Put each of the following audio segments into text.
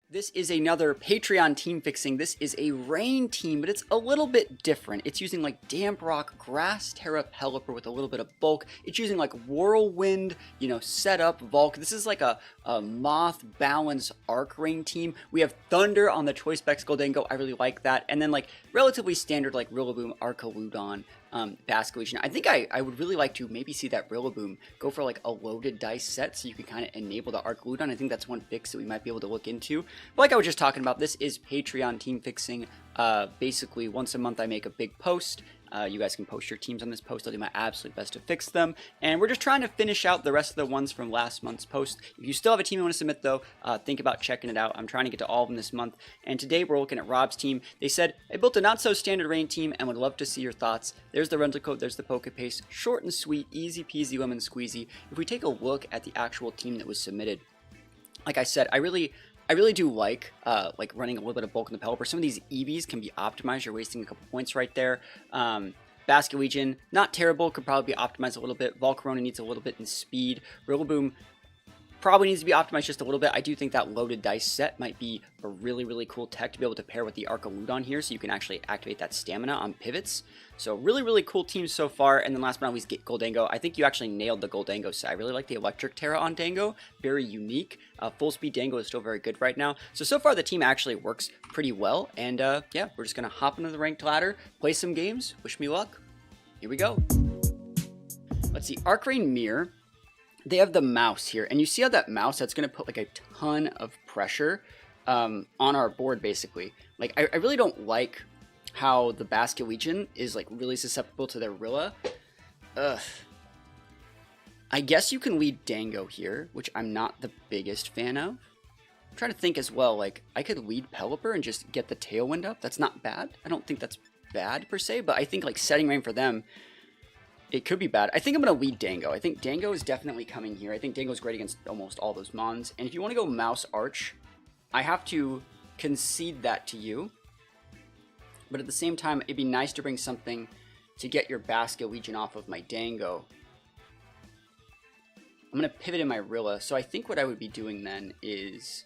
This is another Patreon team fixing. This is a rain team, but it's a little bit different. It's using like Damp Rock, Grass Terra, Pelipper with a little bit of bulk. It's using like Whirlwind, setup, Volk. This is like a Moth Balance Archrain team. We have Thunder on the Choice Specs Goldango. I really like that. And then like relatively standard like Rillaboom, Archaludon, Basculegion. I think I would really like to maybe see that Rillaboom go for like a loaded dice set so you can kind of enable the Archaludon. I think that's one fix that we might be able to look into. But like I was just talking about, this is Patreon team fixing. Basically, once a month I make a big post. You guys can post your teams on this post. I'll do my absolute best to fix them. And we're just trying to finish out the rest of the ones from last month's post. If you still have a team you want to submit, though, think about checking it out. I'm trying to get to all of them this month. And today we're looking at Rob's team. They said, I built a not-so-standard rain team and would love to see your thoughts. There's the rental code. There's the Pokepaste. Short and sweet, easy peasy lemon squeezy. If we take a look at the actual team that was submitted, like I said, I really do like running a little bit of bulk in the Pelipper. Some of these EVs can be optimized. You're wasting a couple points right there. Basculegion, not terrible, could probably be optimized a little bit. Volcarona needs a little bit in speed. Rillaboom probably needs to be optimized just a little bit. I do think that loaded dice set might be a really cool tech to be able to pair with the Archaludon here, so you can actually activate that stamina on pivots. So really cool teams so far. And then last but not least, Goldango. I think you actually nailed the Goldango set. I really like the Electric Terra on Dango. Very unique. Full speed Dango is still very good right now. So far the team actually works pretty well. And yeah, we're just going to hop into the ranked ladder, play some games. Wish me luck. Here we go. Let's see. Archrain Mirror. They have the mouse here. And you see how that mouse, that's going to put like a ton of pressure on our board basically. Like I really don't like how the Basculegion is like really susceptible to their Rilla. Ugh. I guess you can lead Dango here, which I'm not the biggest fan of. I'm trying to think as well, like I could lead Pelipper and just get the Tailwind up. That's not bad. I don't think that's bad per se, but I think like setting rain for them, it could be bad. I think I'm going to lead Dango. I think Dango is definitely coming here. I think Dango is great against almost all those Mons. And if you want to go Mouse Arch, I have to concede that to you. But at the same time, it'd be nice to bring something to get your Basculegion off of my Dango. I'm going to pivot in my Rilla. So I think what I would be doing then is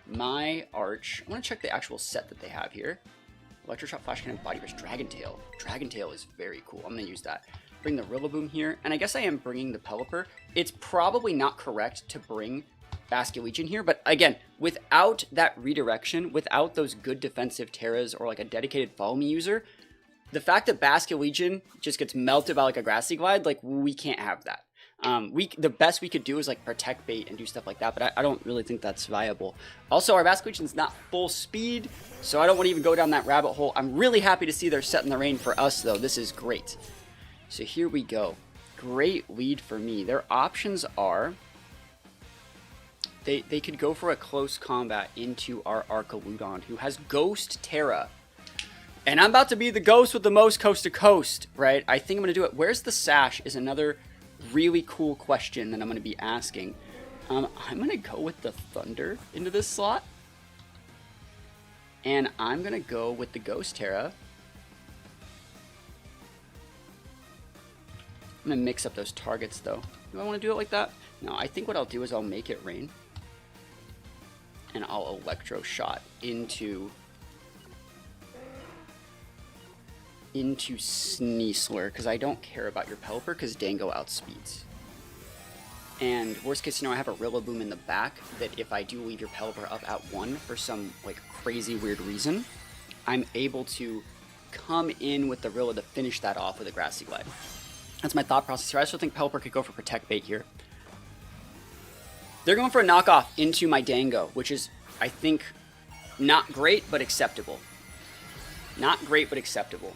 my Arch. I want to check the actual set that they have here. Electroshock, Flash Cannon, Body Burst, Dragon Tail. Dragon Tail is very cool. I'm going to use that. Bring the Rillaboom here. And I guess I am bringing the Pelipper. It's probably not correct to bring Basculegion here, but again, without that redirection, without those good defensive Terras or like a dedicated Follow Me user, the fact that Basculegion just gets melted by like a Grassy Glide, like we can't have that. The best we could do is like protect bait and do stuff like that, but I don't really think that's viable. Also, our Basculegion is not full speed, so I don't want to even go down that rabbit hole. I'm really happy to see they're setting the rain for us though. This is great. So here we go. Great lead for me. Their options are they could go for a close combat into our Archaludon, who has Ghost Terra. And I'm about to be the ghost with the most coast to coast, right? I think I'm going to do it. Where's the Sash is another really cool question that I'm going to be asking. I'm going to go with the Thunder into this slot. And I'm going to go with the Ghost Terra. I'm going to mix up those targets, though. Do I want to do it like that? No, I think what I'll do is I'll make it rain. And I'll Electro Shot into Sneasler, because I don't care about your Pelipper, because Dango outspeeds. And worst case scenario, I have a Rillaboom in the back that if I do leave your Pelipper up at 1 for some like crazy weird reason, I'm able to come in with the Rilla to finish that off with a Grassy Glide. That's my thought process here. I also think Pelipper could go for Protect Bait here. They're going for a knockoff into my Dango, which is, I think, not great, but acceptable. Not great, but acceptable.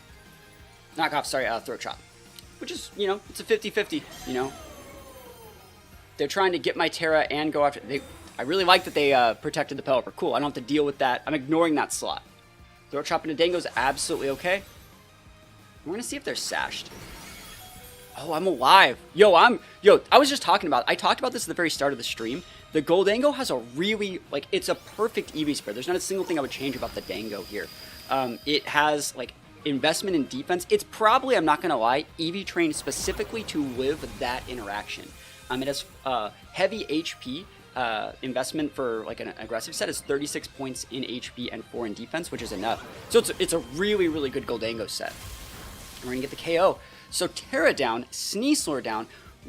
Knockoff, sorry, Throat Chop. Which is, it's a 50-50, They're trying to get my Terra and go after... I really like that they protected the Pelipper. Cool, I don't have to deal with that. I'm ignoring that slot. Throat Chop into Dango is absolutely okay. We're going to see if they're sashed. Oh, I'm alive. I was just talking about... I talked about this at the very start of the stream. The Goldango has a really... it's a perfect EV spread. There's not a single thing I would change about the Dango here. It has, investment in defense. It's probably, I'm not going to lie, EV trained specifically to live that interaction. It has heavy HP investment for like an aggressive set is 36 points in HP and 4 in defense, which is enough. So it's a really, really good Goldango set. And we're going to get the KO. So Terra down, Sneasler down.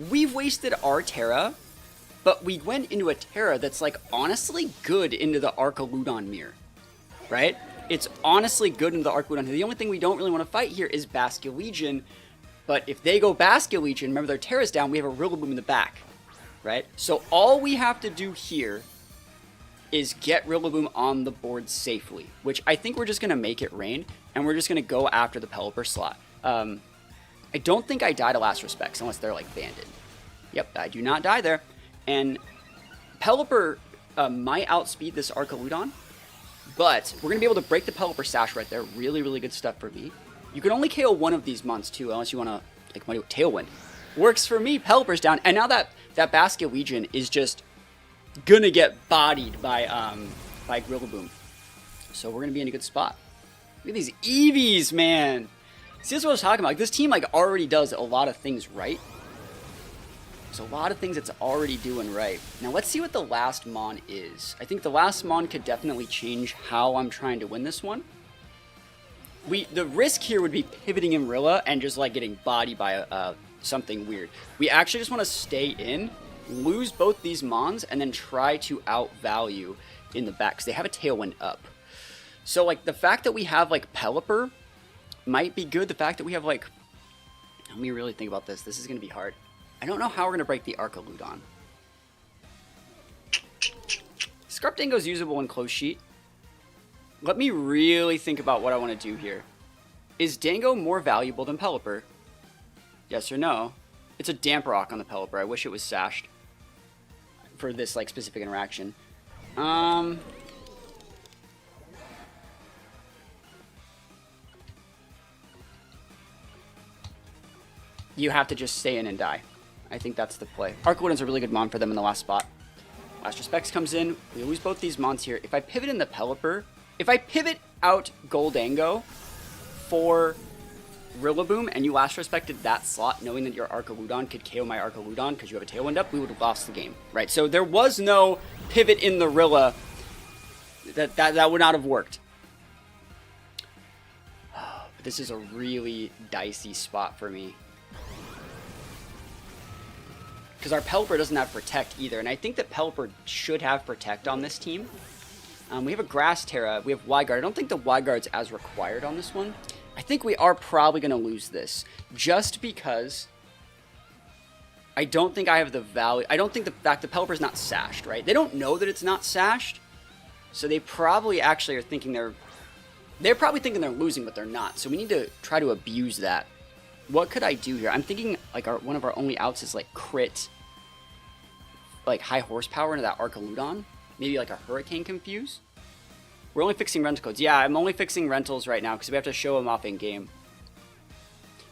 We've wasted our Terra, but we went into a Terra that's like honestly good into the Archaludon mirror, right? It's honestly good into the Archaludon. The only thing we don't really want to fight here is Basculegion, but if they go Basculegion, remember their Terra's down, we have a Rillaboom in the back, right? So all we have to do here is get Rillaboom on the board safely, which I think we're just going to make it rain, and we're just going to go after the Pelipper slot. I don't think I die to Last Respects unless they're like banded. Yep, I do not die there. And Pelipper might outspeed this Archaludon, but we're going to be able to break the Pelipper Sash right there. Really, really good stuff for me. You can only KO one of these mons too, unless you want to like do Tailwind. Works for me. Pelipper's down, and now that Basculegion is just gonna get bodied by Rillaboom. So we're gonna be in a good spot. Look at these Eevees, man. See, that's what I was talking about. Like, this team like already does a lot of things right. There's a lot of things it's already doing right. Now let's see what the last Mon is. I think the last Mon could definitely change how I'm trying to win this one. The risk here would be pivoting in Rilla and just like getting bodied by something weird. We actually just want to stay in, lose both these Mons, and then try to outvalue in the back because they have a Tailwind up. So like the fact that we have like Pelipper might be good. The fact that we have like, let me really think about this. This is going to be hard. I don't know how we're going to break the Archaludon. Scarpdango's usable in close sheet. Let me really think about what I want to do here. Is Dango more valuable than Pelipper? Yes or no? It's a Damp Rock on the Pelipper. I wish it was sashed for this like specific interaction. You have to just stay in and die. I think that's the play. Archaludon's a really good Mon for them in the last spot. Last Respects comes in. We lose both these Mons here. If I pivot in the Pelipper, if I pivot out Goldango for Rillaboom and you Last Respected that slot knowing that your Archaludon could KO my Archaludon because you have a Tailwind up, we would have lost the game, right? So there was no pivot in the Rilla. That would not have worked. But this is a really dicey spot for me. Because our Pelipper doesn't have Protect either, and I think that Pelipper should have Protect on this team. We have a Grass Terra, we have Wide Guard. I don't think the Wide Guard's as required on this one. I think we are probably going to lose this, just because I don't think I have the value. I don't think the fact the Pelipper's not sashed, right? They don't know that it's not sashed, so they probably actually are thinking they're probably thinking they're losing, but they're not. So we need to try to abuse that. What could I do here? I'm thinking like one of our only outs is like crit, like high horsepower into that Archaludon. Maybe like a Hurricane Confuse. We're only fixing rental codes. Yeah, I'm only fixing rentals right now because we have to show them off in game.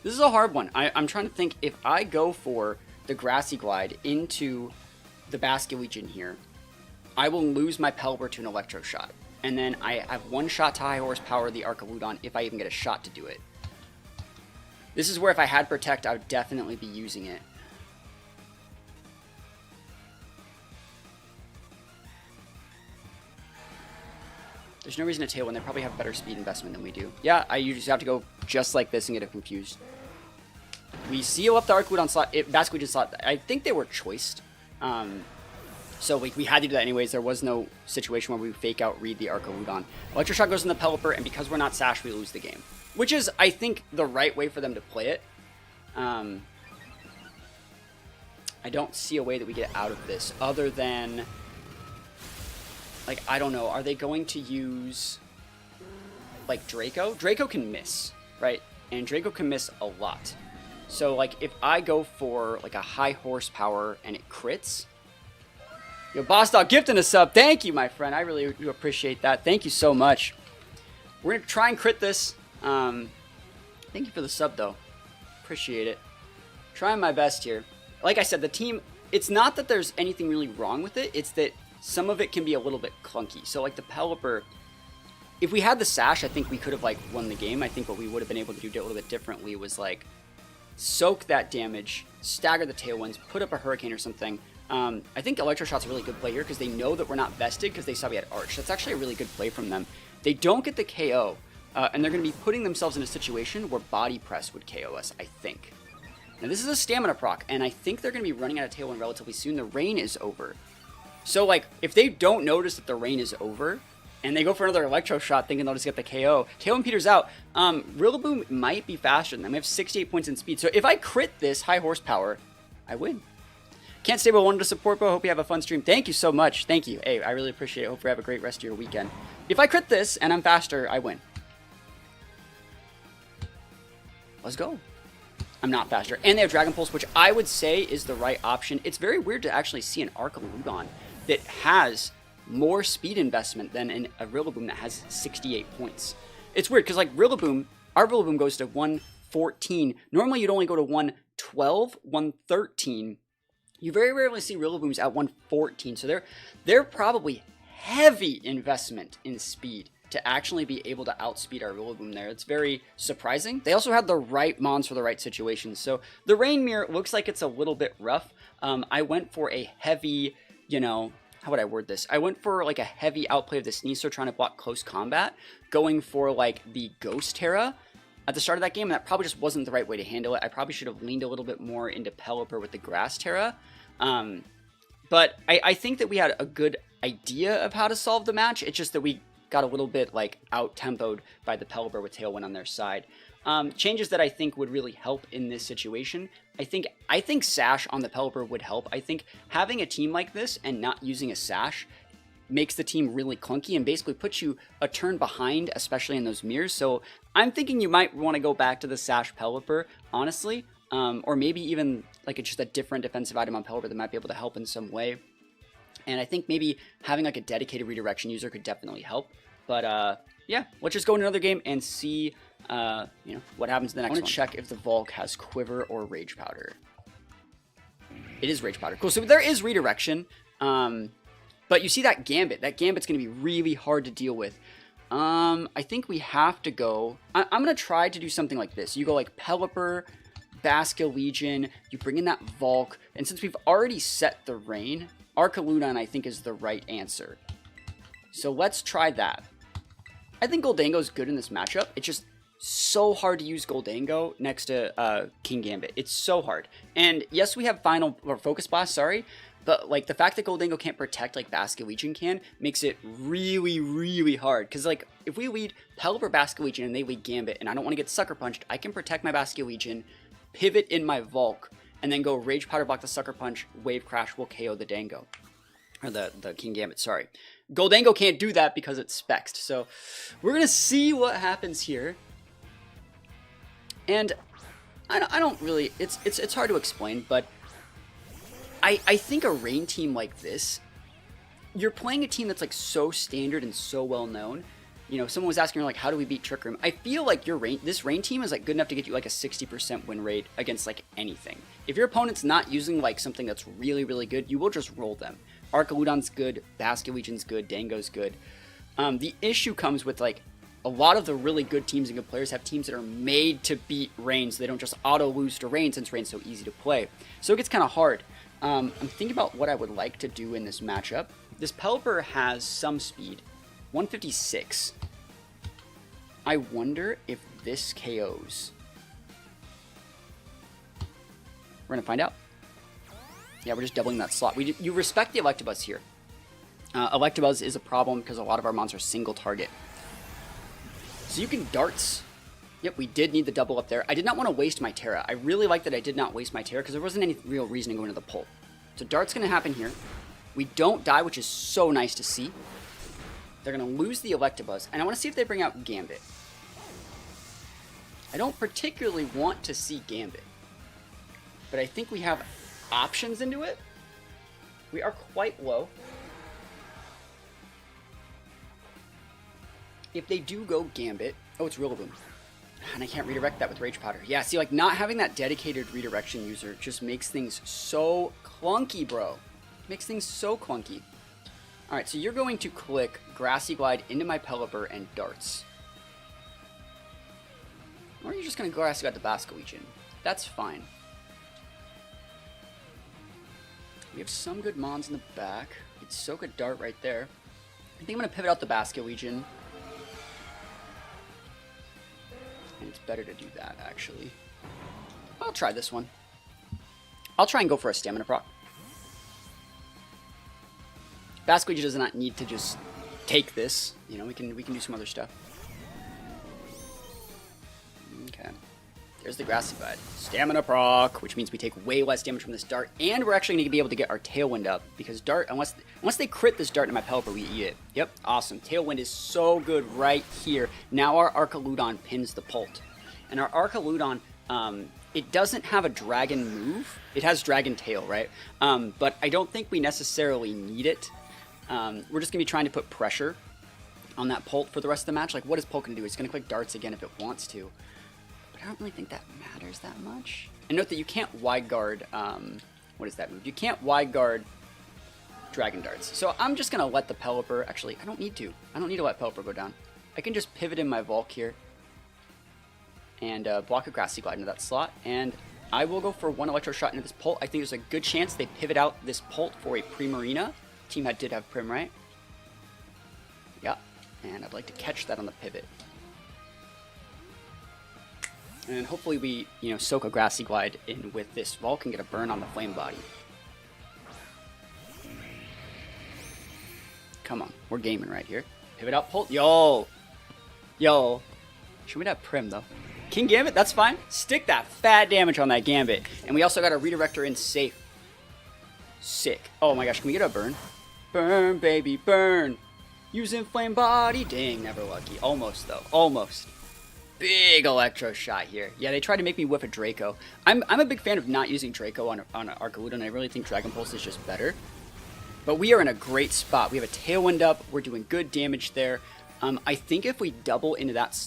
This is a hard one. I'm trying to think if I go for the Grassy Glide into the Basculegion here, I will lose my Pelipper to an Electro Shot. And then I have one shot to high horsepower the Archaludon if I even get a shot to do it. This is where if I had Protect, I would definitely be using it. There's no reason to Tailwind. They probably have better speed investment than we do. Yeah, I usually have to go just like this and get it confused. We seal up the Archaludon slot. Basculegion slot. I think they were choiced. So we had to do that anyways. There was no situation where we fake out read the Archaludon. Electroshock goes in the Pelipper, and because we're not sashed, we lose the game. Which is, I think, the right way for them to play it. I don't see a way that we get out of this other than... Like, I don't know. Are they going to use, like, Draco? Draco can miss, right? And Draco can miss a lot. So, like, if I go for, like, a high horsepower and it crits... Yo, Boss Dog gifting a sub. Thank you, my friend. I really do appreciate that. Thank you so much. We're going to try and crit this. Thank you for the sub, though. Appreciate it. Trying my best here. Like I said, the team... It's not that there's anything really wrong with it. It's that... Some of it can be a little bit clunky. So like the Pelipper, if we had the Sash, I think we could have like won the game. I think what we would have been able to do a little bit differently was like soak that damage, stagger the Tailwinds, put up a Hurricane or something. I think Electro Shot's a really good play here because they know that we're not vested because they saw we had Arch. That's actually a really good play from them. They don't get the KO, and they're going to be putting themselves in a situation where Body Press would KO us, I think. Now, this is a stamina proc, and I think they're going to be running out of Tailwind relatively soon. The rain is over. So, like, if they don't notice that the rain is over, and they go for another Electro Shot thinking they'll just get the KO, Tailwind peters out. Rillaboom might be faster than them. I have 68 points in speed. So if I crit this high horsepower, I win. Can't stay but wanted to support, bro. Hope you have a fun stream. Thank you so much. Thank you. Hey, I really appreciate it. Hope you have a great rest of your weekend. If I crit this and I'm faster, I win. Let's go. I'm not faster. And they have Dragon Pulse, which I would say is the right option. It's very weird to actually see an Archaludon that has more speed investment than a Rillaboom that has 68 points. It's weird because, like, Rillaboom, our Rillaboom goes to 114. Normally, you'd only go to 112, 113. You very rarely see Rillabooms at 114, so they're probably heavy investment in speed to actually be able to outspeed our Rillaboom there. It's very surprising. They also had the right mons for the right situations. So the Rain Mirror looks like it's a little bit rough. I went for a heavy, you know, how would I word this? I went for like a heavy outplay of the Sneasel trying to block close combat, going for like the Ghost Terra at the start of that game, and that probably just wasn't the right way to handle it. I probably should have leaned a little bit more into Pelipper with the Grass Terra. But I think that we had a good idea of how to solve the match. It's just that we got a little bit like out-tempoed by the Pelipper with Tailwind on their side. Changes that I think would really help in this situation. I think Sash on the Pelipper would help. I think having a team like this and not using a Sash makes the team really clunky and basically puts you a turn behind, especially in those mirrors. So I'm thinking you might want to go back to the Sash Pelipper, honestly. Or maybe even like just a different defensive item on Pelipper that might be able to help in some way. And I think maybe having like a dedicated redirection user could definitely help. But yeah, let's just go into another game and see you know, what happens in the next one. I want to check if the Volk has Quiver or Rage Powder. It is Rage Powder. Cool, so there is redirection. But you see that Gambit. That Gambit's going to be really hard to deal with. I think we have to go... I'm going to try to do something like this. You go like Pelipper, Basculegion, you bring in that Volk, and since we've already set the rain, Archaludon I think is the right answer. So let's try that. I think Goldango is good in this matchup. It's just so hard to use Goldango next to King Gambit. It's so hard. And yes, we have Final or Focus Blast, sorry, but like the fact that Goldango can't protect like Basculegion can makes it really, really hard. Because like if we lead Pelipper, Basculegion, and they lead Gambit, and I don't want to get Sucker Punched, I can protect my Basculegion, pivot in my Volk, and then go Rage Powder, block the Sucker Punch, Wave Crash will KO the Dango. Or the King Gambit, sorry. Goldango can't do that because it's spexed. So we're going to see what happens here. And I don't really, it's hard to explain, but I think a Rain team like this, you're playing a team that's like so standard and so well known. You know, someone was asking like, how do we beat Trick Room? I feel like this Rain team is like good enough to get you like a 60% win rate against like anything. If your opponent's not using like something that's really, really good, you will just roll them. Archaludon's good, Basculegion's good, Dango's good. The issue comes with like a lot of the really good teams and good players have teams that are made to beat Rain, so they don't just auto lose to Rain since Rain's so easy to play. So it gets kind of hard. I'm thinking about what I would like to do in this matchup. This Pelipper has some speed, 156. I wonder if this KOs. We're gonna find out. Yeah, we're just doubling that slot. You respect the Electabuzz here. Electabuzz is a problem because a lot of our mons are single target. So you can darts. Yep, we did need the double up there. I did not want to waste my Terra. I really like that I did not waste my Terra because there wasn't any real reason to go into the pull. So dart's going to happen here. We don't die, which is so nice to see. They're going to lose the Electabuzz, and I want to see if they bring out Gambit. I don't particularly want to see Gambit, but I think we have options into it. We are quite low. If they do go Gambit, oh, it's Rillaboom. And I can't redirect that with Rage Powder. Yeah, see, like, not having that dedicated redirection user just makes things so clunky, bro. Makes things so clunky. Alright, so you're going to click Grassy Glide into my Pelipper and darts. Or you're just going to Grassy Glide the Basculegion. That's fine. We have some good mons in the back. It's so good dart right there. I think I'm going to pivot out the Basket Legion. And it's better to do that, actually. I'll try this one. I'll try and go for a stamina proc. Basket Legion does not need to just take this. You know, we can do some other stuff. Okay. There's the Grassy Glide. Stamina proc, which means we take way less damage from this dart, and we're actually going to be able to get our Tailwind up, because dart, unless they crit this dart into my Pelipper, we eat it. Yep, awesome. Tailwind is so good right here. Now our Archaludon pins the Pult. And our Archaludon, it doesn't have a dragon move. It has Dragon Tail, right? But I don't think we necessarily need it. We're just going to be trying to put pressure on that Pult for the rest of the match. Like, what is Pult going to do? It's going to click darts again if it wants to. I don't really think that matters that much. And note that you can't wide guard, what is that move? You can't wide guard Dragon Darts. So I'm just going to let the Pelipper, actually, I don't need to. I don't need to let Pelipper go down. I can just pivot in my Volk here and block a Grassy Glide into that slot. And I will go for one Electro Shot into this Pult. I think there's a good chance they pivot out this Pult for a Primarina. Team Hat did have Prim, right? Yeah. And I'd like to catch that on the pivot. And hopefully we, soak a Grassy Glide in with this Volk and get a burn on the Flame Body. Come on, we're gaming right here. Pivot out, Pult. Yo! Should we have Prim, though? King Gambit, that's fine. Stick that fat damage on that Gambit. And we also got a Redirector in safe. Sick. Oh my gosh, can we get a burn? Burn, baby, burn! Using Flame Body. Dang, never lucky. Almost, though. Almost. Big Electro Shot here. Yeah, they tried to make me whiff a Draco. I'm a big fan of not using Draco on Archaludon. I really think Dragon Pulse is just better. But we are in a great spot. We have a Tailwind up. We're doing good damage there. I think if we double into that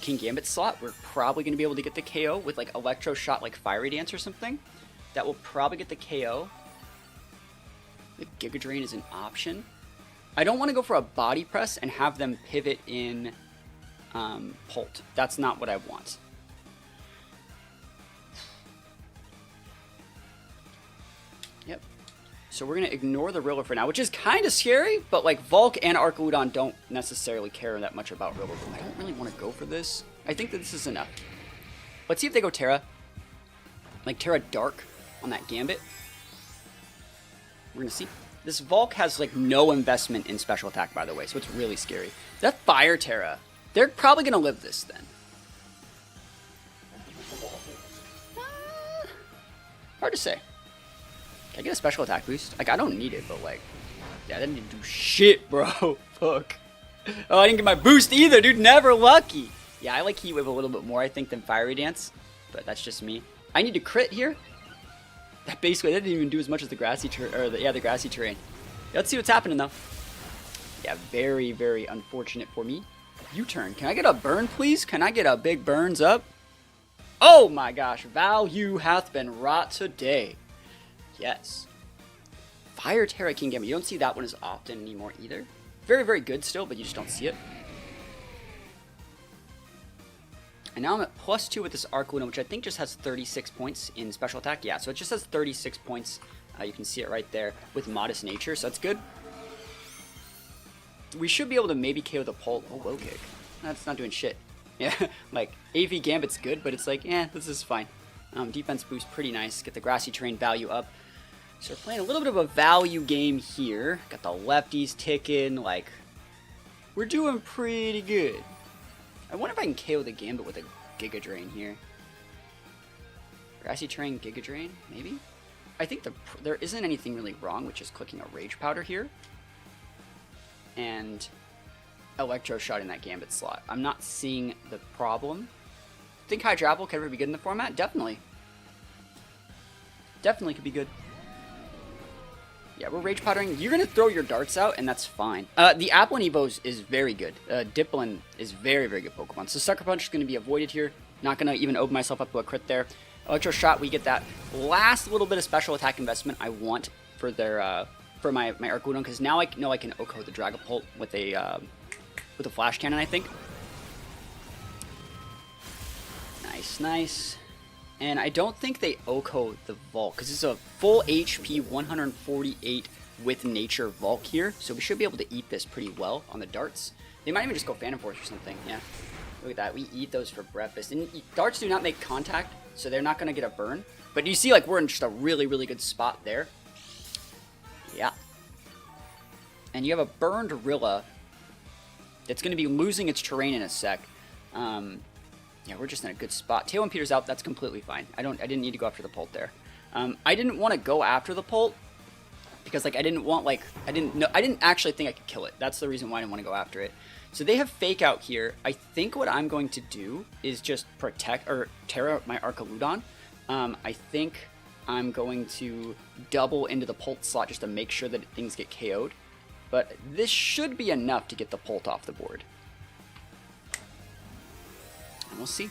King Gambit slot, we're probably going to be able to get the KO with like Electro Shot, like Fiery Dance or something. That will probably get the KO. The Giga Drain is an option. I don't want to go for a Body Press and have them pivot in Pult. That's not what I want. Yep. So we're going to ignore the Riddler for now, which is kind of scary, but like Volk and Archaludon don't necessarily care that much about Riddler. I don't really want to go for this. I think that this is enough. Let's see if they go Terra. Like Terra Dark on that Gambit. We're going to see. This Volk has like no investment in special attack, by the way, so it's really scary. That Fire Terra. They're probably going to live this, then. Hard to say. Can I get a special attack boost? Like, I don't need it, but, like... Yeah, I didn't do shit, bro. Fuck. Oh, I didn't get my boost either, dude. Never lucky. Yeah, I like Heat Wave a little bit more, I think, than Fiery Dance. But that's just me. I need to crit here. That basically, that didn't even do as much as the Grassy the Grassy Terrain. Let's see what's happening, though. Yeah, very, very unfortunate for me. U-turn. Can I get a burn, please? Can I get a big burns up? Oh my gosh. Value hath been wrought today. Yes. Fire Terra King Gambit. You don't see that one as often anymore either. Very, very good still, but you just don't see it. And now I'm at +2 with this Archaludon, which I think just has 36 points in special attack. Yeah, so it just has 36 points. You can see it right there with Modest Nature, so that's good. We should be able to maybe KO the Pult. Oh, low kick. That's not doing shit. Yeah, like, AV Gambit's good, but it's like, this is fine. Defense boost, pretty nice. Get the Grassy Terrain value up. So we're playing a little bit of a value game here. Got the lefties ticking, like, we're doing pretty good. I wonder if I can KO the Gambit with a Giga Drain here. Grassy Terrain, Giga Drain, maybe? I think there isn't anything really wrong with just clicking a Rage Powder here. And Electro Shot in that Gambit slot. I'm not seeing the problem. Think Hydro Apple could ever be good in the format? Definitely. Definitely could be good. Yeah, we're Rage Powdering. You're going to throw your darts out, and that's fine. The Applin Evo is very good. Dipplin is very, very good Pokemon. So Sucker Punch is going to be avoided here. Not going to even open myself up to a crit there. Electro Shot, we get that last little bit of special attack investment I want for their... for my Archaludon, because now I know I can Oko the Dragapult with a Flash Cannon, I think. Nice, nice. And I don't think they Oko the Volk, because it's a full HP 148 with Nature Volk here. So we should be able to eat this pretty well on the darts. They might even just go Phantom Force or something. Yeah, look at that. We eat those for breakfast. And darts do not make contact, so they're not going to get a burn. But you see, like, we're in just a really, really good spot there. Yeah. And you have a burned Rilla that's going to be losing its terrain in a sec. Yeah, we're just in a good spot. Tailwind Peter's out. That's completely fine. I didn't need to go after the Pult there. I didn't want to go after the Pult because, like, I didn't actually think I could kill it. That's the reason why I didn't want to go after it. So they have Fake Out here. I think what I'm going to do is just protect or Terra my Archaludon. I think I'm going to double into the Pult slot just to make sure that things get KO'd. But this should be enough to get the Pult off the board. And we'll see.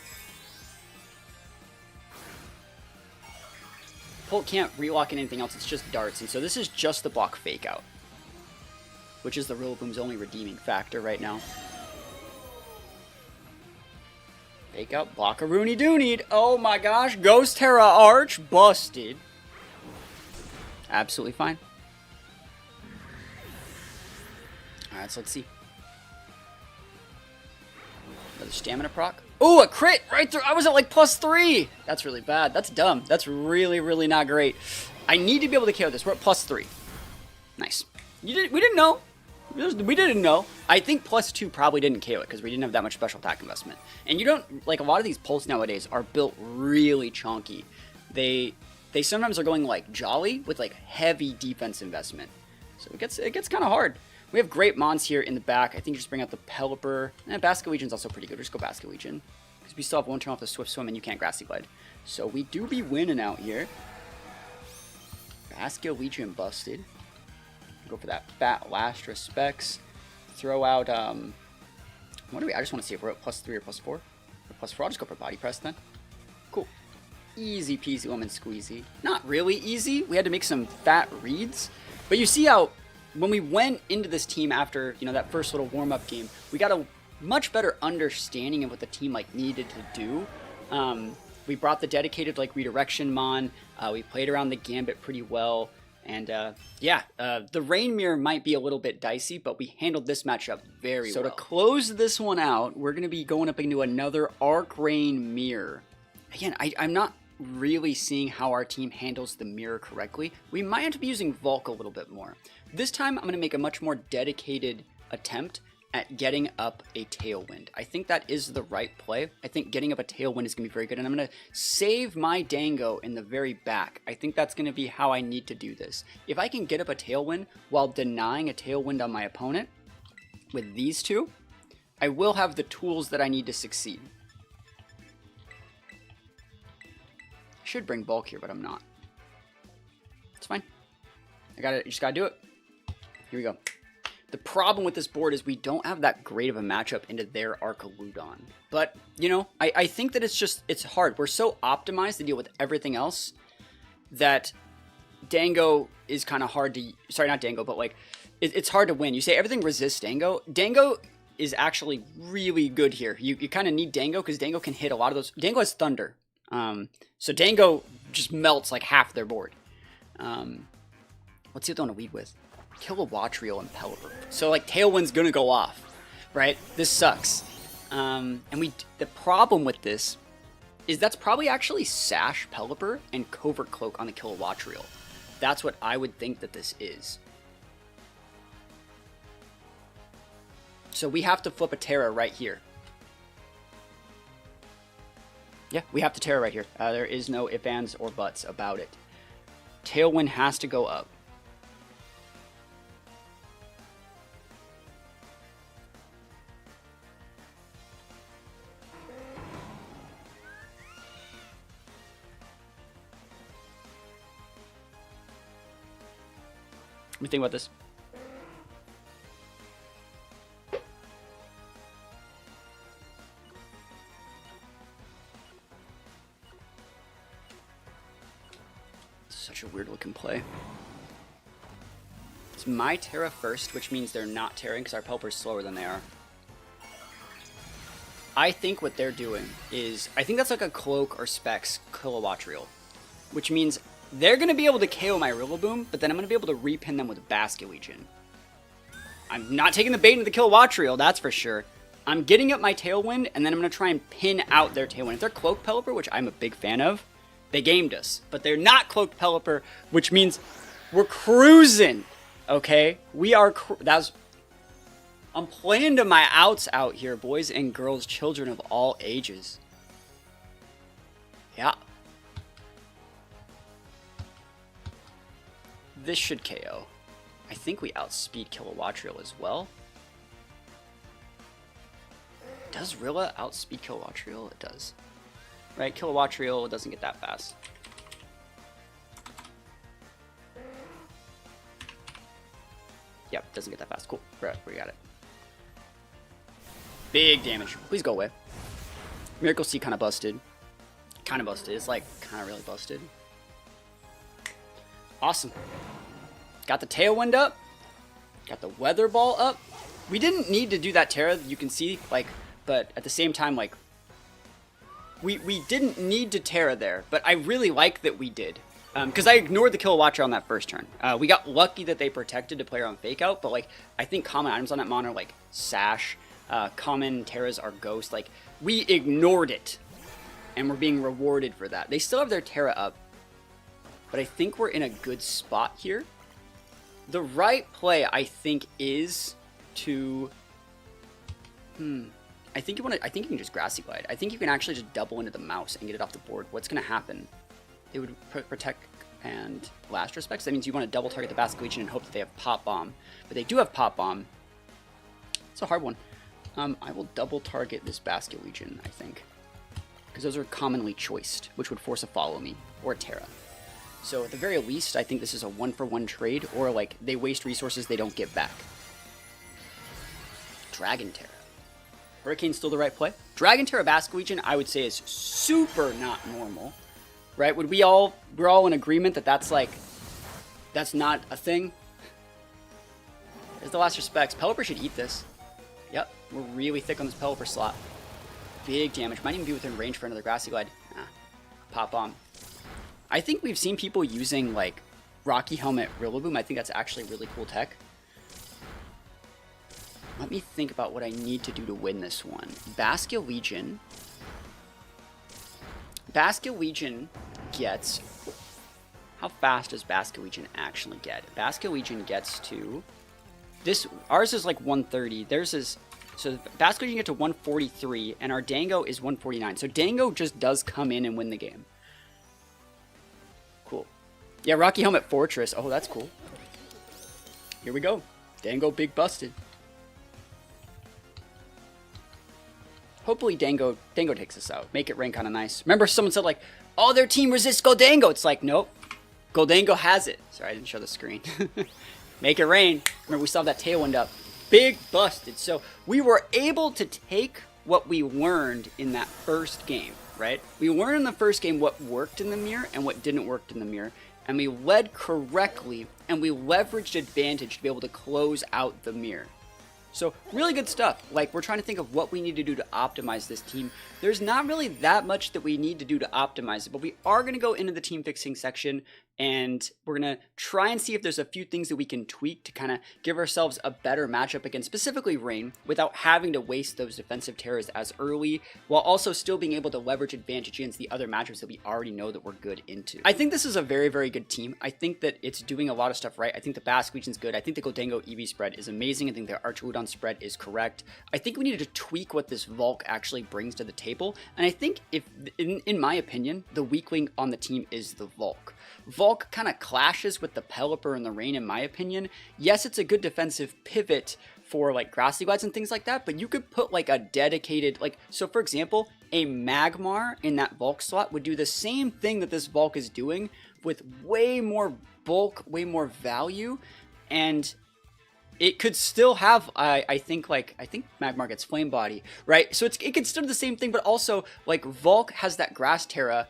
Pult can't relock in anything else, it's just darts. And so this is just the block Fake Out, which is the Rillaboom's only redeeming factor right now. Fake Out, block a Rooney Dooney. Oh my gosh, Ghost Terra Arch, busted. Absolutely fine. Alright, so let's see. Another stamina proc. Oh, a crit right through. I was at like +3. That's really bad. That's dumb. That's really, really not great. I need to be able to KO this. We're at +3. Nice. We didn't know. We didn't know. I think +2 probably didn't KO it because we didn't have that much special attack investment. And you don't, like, a lot of these pulls nowadays are built really chunky. They sometimes are going like Jolly with like heavy defense investment. So it gets kind of hard. We have great mons here in the back. I think just bring out the Pelipper. Basculegion's also pretty good. Just go Basculegion. Because we still have one turn off the Swift Swim and you can't Grassy Glide. So we do be winning out here. Basculegion busted. Go for that fat Lastra Specs. Throw out, what do we, I just want to see if we're at +3 or +4. Or +4, I'll just go for Body Press then. Cool. Easy peasy lemon squeezy. Not really easy. We had to make some fat reads. But you see how when we went into this team after, you know, that first little warm-up game, we got a much better understanding of what the team, like, needed to do. We brought the dedicated, like, redirection mon. We played around the Gambit pretty well. And, yeah, the Rain Mirror might be a little bit dicey, but we handled this matchup very well. So to close this one out, we're going to be going up into another Archrain Mirror. Again, I'm not really seeing how our team handles the mirror correctly. We might have to be using Volk a little bit more. This time, I'm going to make a much more dedicated attempt at getting up a Tailwind. I think that is the right play. I think getting up a Tailwind is going to be very good, and I'm going to save my Dango in the very back. I think that's going to be how I need to do this. If I can get up a Tailwind while denying a Tailwind on my opponent with these two, I will have the tools that I need to succeed. I should bring Bulk here, but I'm not. It's fine. I got it. You just got to do it. Here we go. The problem with this board is we don't have that great of a matchup into their Archaludon. But, you know, I think that it's hard. We're so optimized to deal with everything else that Dango is kind of hard to... Sorry, not Dango, but, like, it's hard to win. You say everything resists Dango. Dango is actually really good here. You kind of need Dango because Dango can hit a lot of those... Dango has Thunder. So Dango just melts, like, half their board. Let's see what they want to lead with. Kilowattriel and Pelipper. So, like, Tailwind's gonna go off, right? This sucks. And the problem with this is that's probably actually Sash Pelipper and Covert Cloak on the Kilowattriel. That's what I would think that this is. So we have to flip a Terra right here. Yeah, we have to Terra right here. There is no ifs, ands, or buts about it. Tailwind has to go up. What do you think about this? Such a weird looking play. It's my Terra first, which means they're not Terraing because our Pelipper's slower than they are. I think what they're doing is, I think that's like a Cloak or Specs Kilowatt Reel, which means they're going to be able to KO my Rillaboom, but then I'm going to be able to repin them with Basket Legion. I'm not taking the bait into the Kilowatt Reel, that's for sure. I'm getting up my Tailwind, and then I'm going to try and pin out their Tailwind. If they're Cloak Pelipper, which I'm a big fan of, they gamed us. But they're not Cloak Pelipper, which means we're cruising, okay? I'm playing to my outs out here, boys and girls, children of all ages. Yeah. This should KO. I think we outspeed Kilowatt Reel as well. Does Rilla outspeed Kilowatt Reel? It does. Right, Kilowatt Reel doesn't get that fast. Yep, doesn't get that fast. Cool. We got it. Big damage. Please go away. Miracle Seed kind of busted. Kind of busted. It's like kind of really busted. Awesome. Got the Tailwind up. Got the Weather Ball up. We didn't need to do that Terra, you can see, like, but at the same time, like, we didn't need to Terra there, but I really like that we did. Because I ignored the Kilowatt Reel on that first turn. We got lucky that they protected to play around Fake Out, but, like, I think common items on that mon are, like, Sash. Common Terras are Ghost. Like, we ignored it, and we're being rewarded for that. They still have their Terra up, but I think we're in a good spot here. The right play, I think, is to... I think you can just Grassy Glide. I think you can actually just double into the mouse and get it off the board. What's going to happen? They would protect and Last Respects. That means you want to double target the Basket Legion and hope that they have Pop Bomb. But they do have Pop Bomb. It's a hard one. I will double target this Basket Legion, I think. Because those are commonly choiced, which would force a Follow Me or a Terra. So at the very least, I think this is a 1-for-1 trade, or like they waste resources they don't get back. Dragon Terra. Hurricane's still the right play. Dragon Terra Basket Legion, I would say, is super not normal. Right? We're all in agreement that that's not a thing? There's the Last Respects. Pelipper should eat this. Yep, we're really thick on this Pelipper slot. Big damage. Might even be within range for another Grassy Glide. Pop Bomb. I think we've seen people using, like, Rocky Helmet Rillaboom. I think that's actually really cool tech. Let me think about what I need to do to win this one. Basket Legion. Basket Legion gets... How fast does Basket Legion actually get? Basket Legion gets to... Ours is like 130. Theirs is... So Basket Legion get to 143, and our Dango is 149. So Dango just does come in and win the game. Cool. Yeah, Rocky Helmet Fortress. Oh, that's cool. Here we go. Dango big busted. Hopefully Dango takes us out. Make it rain kind of nice. Remember someone said like, oh, their team resists Goldango. It's like, nope. Goldango has it. Sorry, I didn't show the screen. Make it rain. Remember, we still have that Tailwind up. Big busted. So we were able to take what we learned in that first game, right? We learned in the first game what worked in the mirror and what didn't work in the mirror. And we led correctly, and we leveraged advantage to be able to close out the mirror. So really good stuff. Like, we're trying to think of what we need to do to optimize this team. There's not really that much that we need to do to optimize it, but we are going to go into the team fixing section, and we're going to try and see if there's a few things that we can tweak to kind of give ourselves a better matchup against specifically Rain without having to waste those defensive terrors as early, while also still being able to leverage advantage against the other matchups that we already know that we're good into. I think this is a very, very good team. I think that it's doing a lot of stuff right. I think the Basque Legion's good. I think the Goldango EV spread is amazing. I think the Archaludon spread is correct. I think we needed to tweak what this Volk actually brings to the table, and I think if, in my opinion, the weak link on the team is the Volk. Volk kind of clashes with the Pelipper and the Rain, in my opinion. Yes, it's a good defensive pivot for like Grassy Glides and things like that, but you could put like a dedicated, like, so for example, a Magmar in that Volk slot would do the same thing that this Volk is doing with way more bulk, way more value, and it could still have, I think Magmar gets Flame Body, right? So it could still do the same thing, but also like Volk has that Grass Terra.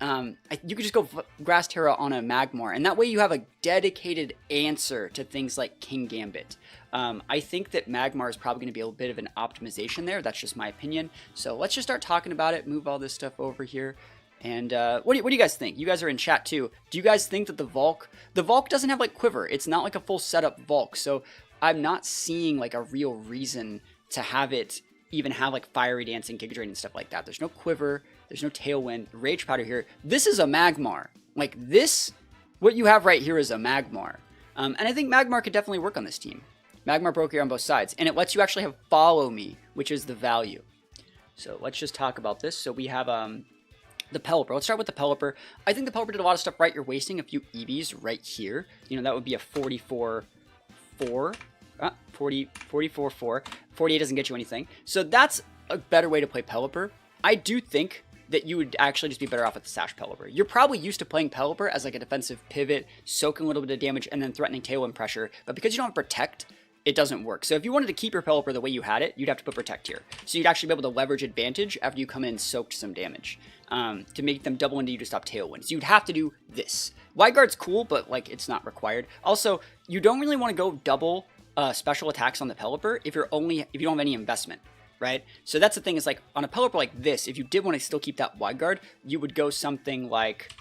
you could just go Grass Terra on a Magmar, and that way you have a dedicated answer to things like King Gambit. I think that Magmar is probably going to be a bit of an optimization there. That's just my opinion. So let's just start talking about it, move all this stuff over here. And what do you guys think? You guys are in chat too. Do you guys think that the Volk doesn't have like Quiver? It's not like a full setup Volk, so I'm not seeing like a real reason to have it even have like Fiery Dance and Giga Drain and stuff like that. There's no Quiver, there's no Tailwind, Rage Powder here. This is a Magmar. Like this, what you have right here is a Magmar. And I think Magmar could definitely work on this team. Magmar broke here on both sides, and it lets you actually have Follow Me, which is the value. So let's just talk about this. So we have the Pelipper. Let's start with the Pelipper. I think the Pelipper did a lot of stuff right. You're wasting a few EVs right here. You know, that would be a 44-4. 44-4. 48 doesn't get you anything. So that's a better way to play Pelipper. I do think that you would actually just be better off with the Sash Pelipper. You're probably used to playing Pelipper as like a defensive pivot, soaking a little bit of damage, and then threatening Tailwind pressure. But because you don't have Protect, it doesn't work. So if you wanted to keep your Pelipper the way you had it, you'd have to put Protect here. So you'd actually be able to leverage advantage after you come in and soaked some damage to make them double into you to stop Tailwind. So you'd have to do this. Wide Guard's cool, but like it's not required. Also, you don't really want to go double special attacks on the Pelipper if you don't have any investment, right? So that's the thing is like on a Pelipper like this, if you did want to still keep that Wide Guard, you would go something like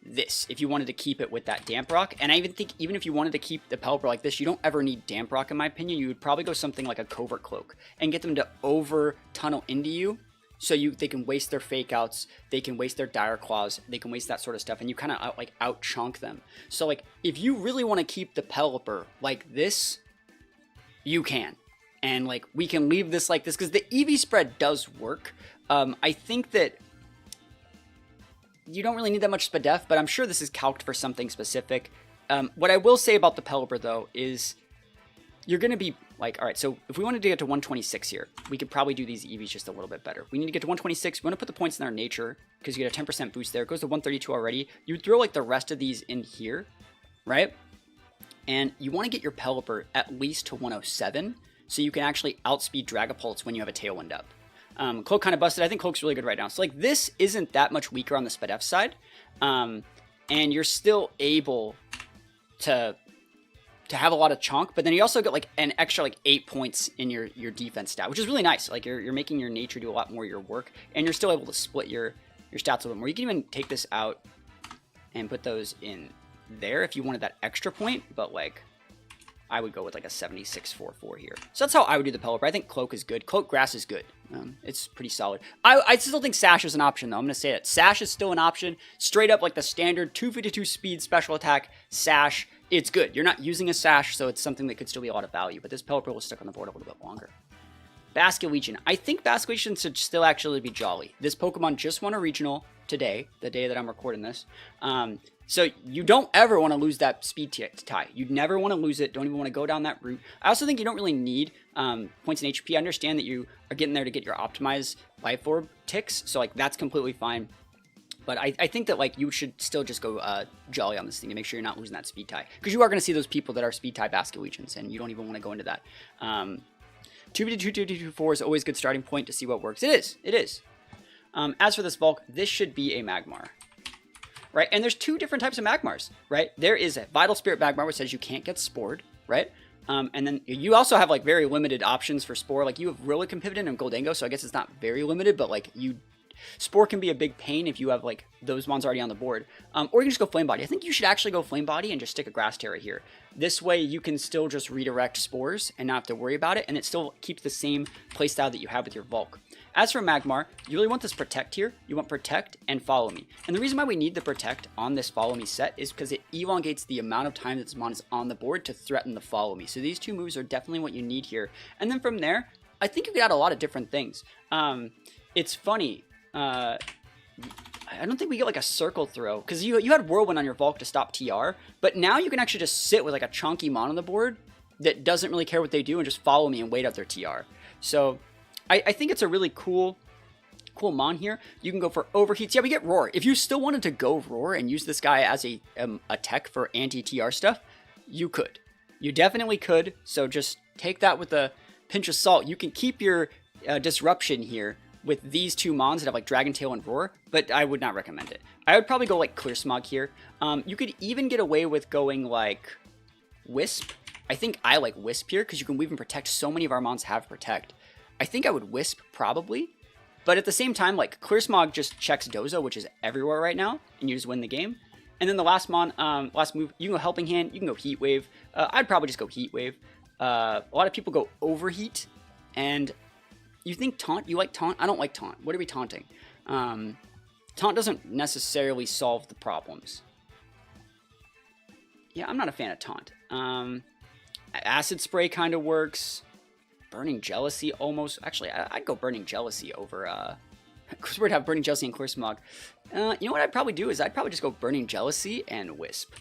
this if you wanted to keep it with that Damp Rock. And I even think even if you wanted to keep the Pelipper like this, you don't ever need Damp Rock in my opinion. You would probably go something like a Covert Cloak and get them to over tunnel into you. So they can waste their Fake Outs, they can waste their Dire Claws, they can waste that sort of stuff, and you kind of out chunk them. So like if you really want to keep the Pelipper like this, you can. And like we can leave this like this because the EV spread does work. I think that you don't really need that much Spadef, but I'm sure this is calced for something specific. What I will say about the Pelipper though is you're going to be like, all right, so if we wanted to get to 126 here, we could probably do these EVs just a little bit better. We need to get to 126. We want to put the points in our nature because you get a 10% boost there. It goes to 132 already. You would throw like the rest of these in here, right? And you want to get your Pelipper at least to 107 so you can actually outspeed Dragapults when you have a Tailwind up. Cloak kind of busted. I think Cloak's really good right now. So like this isn't that much weaker on the Spadef side. And you're still able to have a lot of chunk, but then you also get like an extra like 8 points in your defense stat, which is really nice. Like you're making your nature do a lot more of your work, and you're still able to split your stats a little bit more. You can even take this out and put those in there if you wanted that extra point, but like I would go with like a 76-4-4 here. So that's how I would do the Pelipper. I think Cloak is good. Cloak Grass is good. It's pretty solid. I still think Sash is an option though. I'm going to say it. Sash is still an option. Straight up like the standard 252 speed special attack Sash. It's good. You're not using a Sash, so it's something that could still be a lot of value. But this Pelipper will stick on the board a little bit longer. Basculegion. I think Basculegion should still actually be jolly. This Pokemon just won a regional today, the day that I'm recording this. So you don't ever want to lose that speed tie. You'd never want to lose it. Don't even want to go down that route. I also think you don't really need points in HP. I understand that you are getting there to get your optimized Life Orb ticks, so like that's completely fine. But I think that like you should still just go jolly on this thing to make sure you're not losing that speed tie. Because you are going to see those people that are speed tie Basculegions, and you don't even want to go into that. 2v2, is always a good starting point to see what works. It is. As for this Volk, this should be a Magmar. Right? And there's two different types of Magmars, right? There is a Vital Spirit Magmar, which says you can't get Spored, right? And then you also have like very limited options for Spore. Like you have Relican Pivotin and Goldango, so I guess it's not very limited, but like Spore can be a big pain if you have like those ones already on the board. Or you can just go Flame Body. I think you should actually go Flame Body and just stick a Grass Terra here. This way you can still just redirect Spores and not have to worry about it, and it still keeps the same playstyle that you have with your Volk. As for Magmar, you really want this Protect here. You want Protect and Follow Me. And the reason why we need the Protect on this Follow Me set is because it elongates the amount of time that this mon is on the board to threaten the Follow Me. So these two moves are definitely what you need here. And then from there, I think you could add a lot of different things. It's funny. I don't think we get like a Circle Throw because you had Whirlwind on your Volk to stop TR, but now you can actually just sit with like a chunky mon on the board that doesn't really care what they do and just follow me and wait out their TR. So I think it's a really cool mon here. You can go for Overheats. Yeah, we get Roar. If you still wanted to go Roar and use this guy as a tech for anti-TR stuff, you could. You definitely could. So just take that with a pinch of salt. You can keep your Disruption here with these two mons that have like Dragon Tail and Roar, but I would not recommend it. I would probably go like Clear Smog here. You could even get away with going like Wisp. I think I like Wisp here because you can weave and protect. So many of our mons have protect. I think I would Wisp probably, but at the same time, like Clear Smog just checks Dozo, which is everywhere right now, and you just win the game. And then the last last move, you can go Helping Hand, you can go Heat Wave. I'd probably just go Heat Wave. A lot of people go Overheat, and you think Taunt? You like Taunt? I don't like Taunt. What are we taunting? Taunt doesn't necessarily solve the problems. Yeah, I'm not a fan of Taunt. Acid Spray kind of works. Burning Jealousy almost. Actually, I'd go Burning Jealousy over... because we're to have Burning Jealousy and Clear Smog. You know what I'd probably do is I'd probably just go Burning Jealousy and Wisp.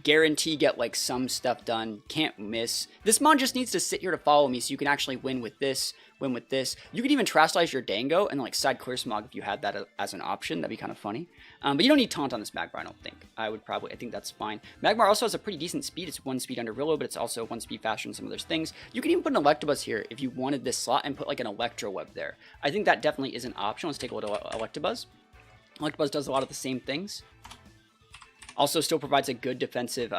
Guarantee get like some stuff done. Can't miss. This mon just needs to sit here to follow me so you can actually win with this, win with this. You could even Terastallize your Dango and like side Clear Smog if you had that as an option. That'd be kind of funny. But you don't need Taunt on this Magmar, I don't think. I think that's fine. Magmar also has a pretty decent speed. It's 1 speed under Rillo, but it's also 1 speed faster than some of those things. You could even put an Electabuzz here if you wanted this slot and put like an Electro Web there. I think that definitely is an option. Let's take a look at Electabuzz. Electabuzz does a lot of the same things. Also still provides a good defensive,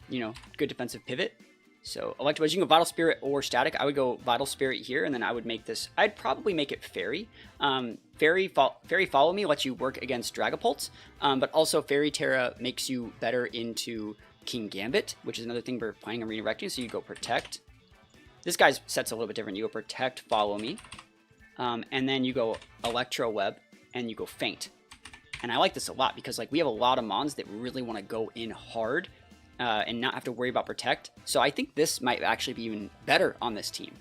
good defensive pivot. So Electabuzz, you can go Vital Spirit or Static. I would go Vital Spirit here, and then I would make this, I'd probably make it Fairy. Fairy Follow Me lets you work against Dragapult, but also Fairy Terra makes you better into King Gambit, which is another thing we're planning on redirecting, so you go Protect. This guy's set's a little bit different. You go Protect, Follow Me, and then you go Electro Web, and you go Faint. And I like this a lot because like we have a lot of mons that really want to go in hard and not have to worry about Protect. So I think this might actually be even better on this team.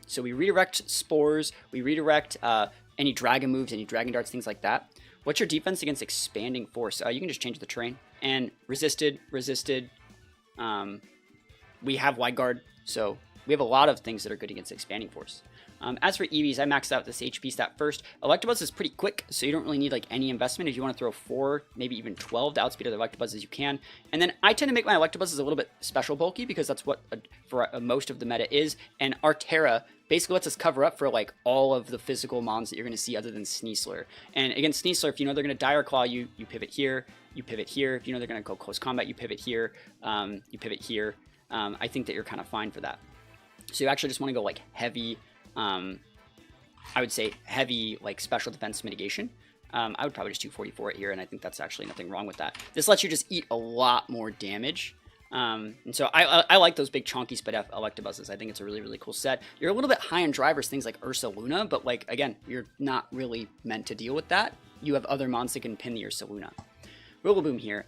So we redirect Spores, we redirect any Dragon moves, any Dragon Darts, things like that. What's your defense against Expanding Force? You can just change the terrain. And resisted. We have Wide Guard, so we have a lot of things that are good against Expanding Force. As for EVs, I maxed out this HP stat first. Electabuzz is pretty quick, so you don't really need like any investment. If you want to throw 4, maybe even 12 to outspeed other Electabuzzes, you can. And then I tend to make my Electabuzzes a little bit special bulky because that's what for most of the meta is. And Artera basically lets us cover up for like all of the physical mons that you're going to see other than Sneasler. And against Sneasler, if you know they're going to Dire Claw, you pivot here, you pivot here. If you know they're going to go close combat, you pivot here, you pivot here. I think that you're kind of fine for that. So you actually just want to go like heavy. I would say heavy like special defense mitigation. I would probably just 244 it here, and I think that's actually nothing wrong with that. This lets you just eat a lot more damage. And so I like those big chonky sped Electabuzzes. I think it's a really, really cool set. You're a little bit high on drivers, things like Ursa Luna, but like, again, you're not really meant to deal with that. You have other mons that can pin the Ursa Luna. Rillaboom here.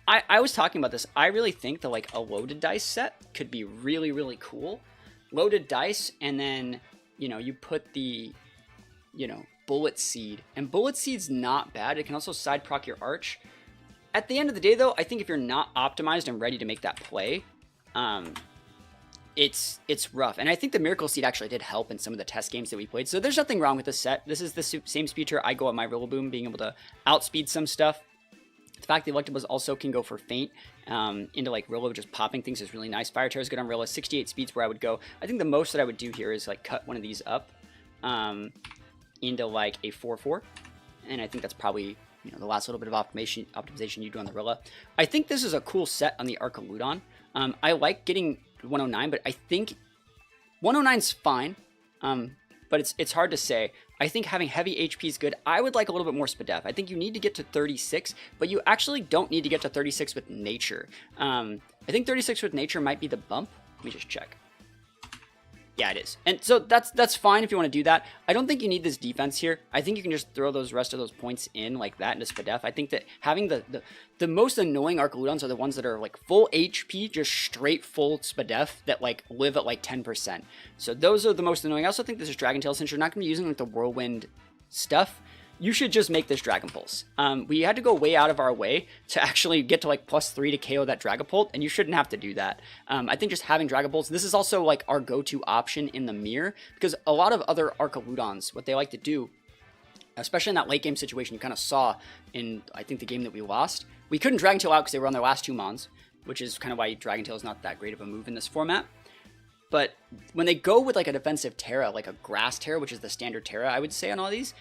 I was talking about this. I really think that like a loaded dice set could be really, really cool. Loaded dice, and then you put the, Bullet Seed. And Bullet Seed's not bad. It can also side proc your Arch. At the end of the day, though, I think if you're not optimized and ready to make that play, it's rough. And I think the Miracle Seed actually did help in some of the test games that we played. So there's nothing wrong with this set. This is the same speed tier I go at my Rillaboom, being able to outspeed some stuff. The fact the Electabuzz also can go for Faint into like Rillo, just popping things is really nice. Fire Terror is good on Rillo. 68 speeds where I would go. I think the most that I would do here is like cut one of these up into like a 4-4. And I think that's probably the last little bit of optimization you do on the Rilla. I think this is a cool set on the Archaludon. I like getting 109, but I think 109's fine. But it's hard to say. I think having heavy HP is good. I would like a little bit more SPDEF. I think you need to get to 36, but you actually don't need to get to 36 with Nature. I think 36 with Nature might be the bump. Let me just check. Yeah, it is. And so that's fine if you want to do that. I don't think you need this defense here. I think you can just throw those rest of those points in like that into SPDEF. I think that having the most annoying Archaludons are the ones that are like full HP, just straight full SPDEF that like live at like 10%. So those are the most annoying. I also think this is Dragon Tail, since you're not going to be using like the Whirlwind stuff. You should just make this Dragon Pulse. We had to go way out of our way to actually get to like +3 to KO that Dragapult, and you shouldn't have to do that. I think just having Dragon Pulse, this is also like our go-to option in the mirror, because a lot of other Archaludons, what they like to do, especially in that late game situation you kind of saw in, I think, the game that we lost, we couldn't Dragon Tail out because they were on their last 2 mons, which is kind of why Dragon Tail is not that great of a move in this format. But when they go with like a defensive Terra, like a Grass Terra, which is the standard Terra, I would say on all these,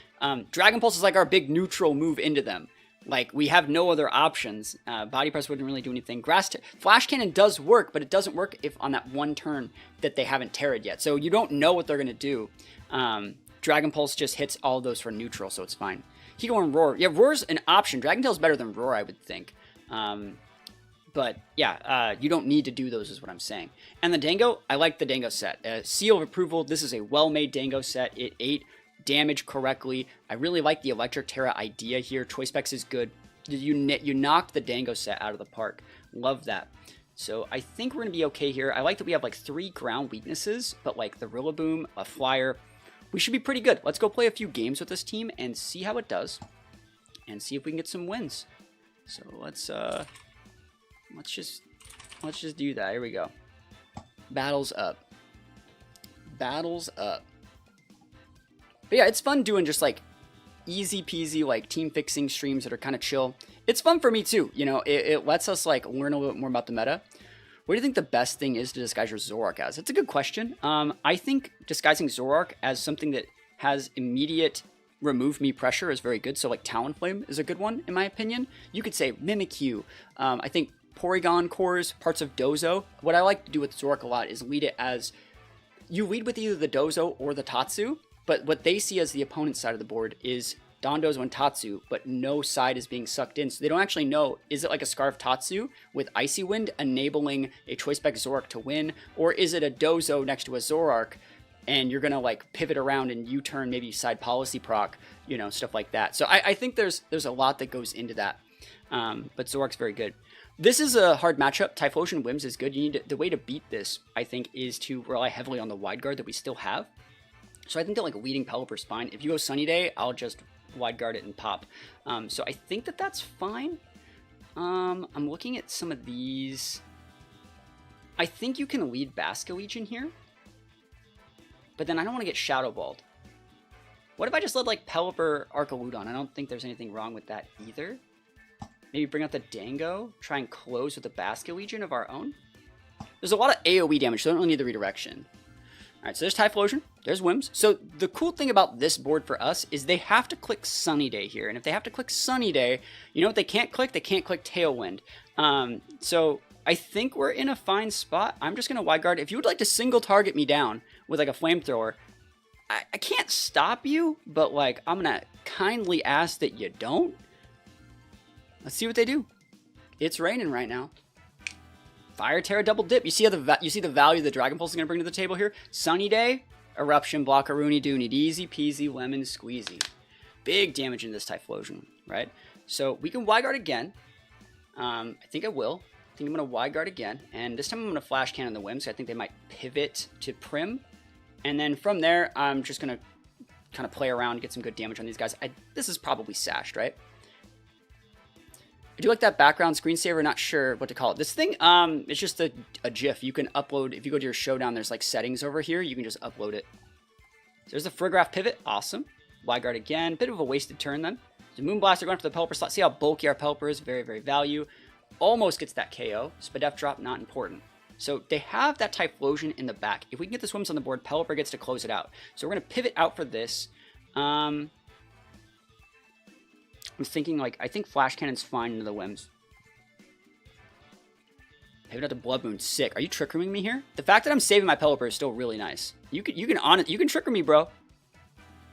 Dragon Pulse is like our big neutral move into them. Like, we have no other options. Body Press wouldn't really do anything. Flash Cannon does work, but it doesn't work if on that one turn that they haven't Terra'd yet. So you don't know what they're going to do. Dragon Pulse just hits all of those for neutral, so it's fine. Hito and Roar. Yeah, Roar's an option. Dragon Tail's better than Roar, I would think. But yeah, you don't need to do those is what I'm saying. And the Dango, I like the Dango set. Seal of Approval, this is a well-made Dango set. It ate damage correctly. I really like the Electric Terra idea here. Choice Specs is good. You knocked the Dango set out of the park. Love that. So I think we're going to be okay here. I like that we have like 3 ground weaknesses, but like the Rillaboom, a Flyer. We should be pretty good. Let's go play a few games with this team and see how it does. And see if we can get some wins. So let's just do that. Here we go. Battles up. Battles up. But yeah, it's fun doing just like easy peasy like team fixing streams that are kind of chill. It's fun for me too. You know, it lets us like learn a little bit more about the meta. What do you think the best thing is to disguise your Zoroark as? It's a good question. I think disguising Zoroark as something that has immediate remove me pressure is very good. So like Talonflame is a good one in my opinion. You could say Mimikyu. I think Porygon cores, parts of Dozo. What I like to do with Zoroark a lot is lead it as you lead with either the Dozo or the Tatsu. But what they see as the opponent's side of the board is Dondozo and Tatsu, but no side is being sucked in. So they don't actually know, is it like a Scarf Tatsu with Icy Wind enabling a Choice Spec Zoroark to win? Or is it a Dozo next to a Zoroark and you're going to like pivot around and U-turn, maybe side policy proc, you know, stuff like that. So I think there's a lot that goes into that. But Zoroark's very good. This is a hard matchup. Typhlosion Whims is good. The way to beat this, I think, is to rely heavily on the wide guard that we still have. So I think that like leading Pelipper's fine. If you go Sunny Day, I'll just wide guard it and pop. So I think that that's fine. I'm looking at some of these. I think you can lead Basculegion here. But then I don't want to get Shadow Balled. What if I just led like Pelipper Archaludon? I don't think there's anything wrong with that either. Maybe bring out the Dango. Try and close with the Basculegion of our own. There's a lot of AoE damage, so I don't really need the redirection. Alright, so there's Typhlosion, there's Whims. So the cool thing about this board for us is they have to click Sunny Day here. And if they have to click Sunny Day, you know what they can't click? They can't click Tailwind. So I think we're in a fine spot. I'm just going to wide guard. If you would like to single target me down with like a flamethrower, I can't stop you, but like I'm going to kindly ask that you don't. Let's see what they do. It's raining right now. Fire Terra double dip. You see the value the Dragon Pulse is going to bring to the table here? Sunny Day, Eruption, Blockaroonie Dooney. Easy peasy, lemon squeezy. Big damage in this Typhlosion, right? So we can wide guard again. I think I will. I think I'm going to wide guard again. And this time I'm going to Flash Cannon the Whim, so I think they might pivot to Prim. And then from there, I'm just going to kind of play around and get some good damage on these guys. This is probably sashed, right? I do like that background screensaver, not sure what to call it. This thing, it's just a GIF. You can upload, if you go to your showdown, there's like settings over here. You can just upload it. There's the Friggraph pivot. Awesome. Wide guard again. Bit of a wasted turn then. So Moonblaster going for the Pelipper slot. See how bulky our Pelipper is? Very, very value. Almost gets that KO. Spadef drop, not important. So they have that Typhlosion in the back. If we can get the Swims on the board, Pelipper gets to close it out. So we're going to pivot out for this. I'm thinking, like, I think Flash Cannon's fine into the Whims. Pivot out to Blood Moon. Sick. Are you Trick Rooming me here? The fact that I'm saving my Pelipper is still really nice. You can Trick Room me, bro.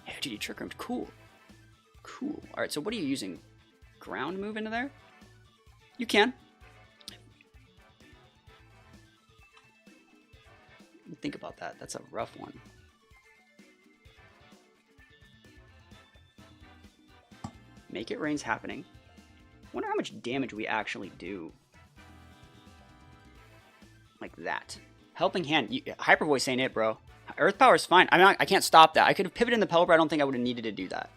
Yeah, dude, you Trick Roomed. Cool. Cool. Alright, so what are you using? Ground move into there? You can. Think about that. That's a rough one. Make It Rain's happening. Wonder how much damage we actually do. Like that. Helping Hand. Hyper Voice ain't it, bro. Earth Power is fine. I mean, I can't stop that. I could have pivoted in the Pelipper. I don't think I would have needed to do that.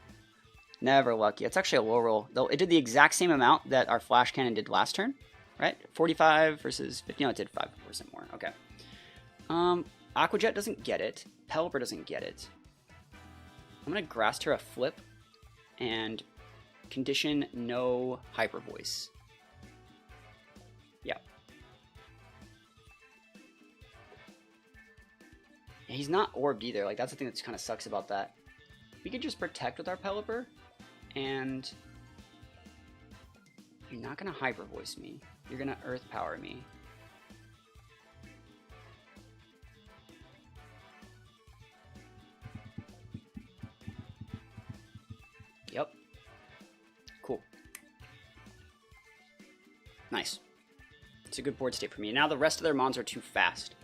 Never lucky. It's actually a low roll. Though it did the exact same amount that our Flash Cannon did last turn. Right? 45 versus 50. No, it did 5% more. Okay. Aqua Jet doesn't get it. Pelipper doesn't get it. I'm going to Grass Terra flip. And condition no Hyper Voice. Yeah. Yeah, he's not orbed either. Like, that's the thing that kind of sucks about that. We could just protect with our Pelipper, and you're not going to Hyper Voice me. You're going to Earth Power me. Yep. Cool. Nice. It's a good board state for me. Now the rest of their mons are too fast.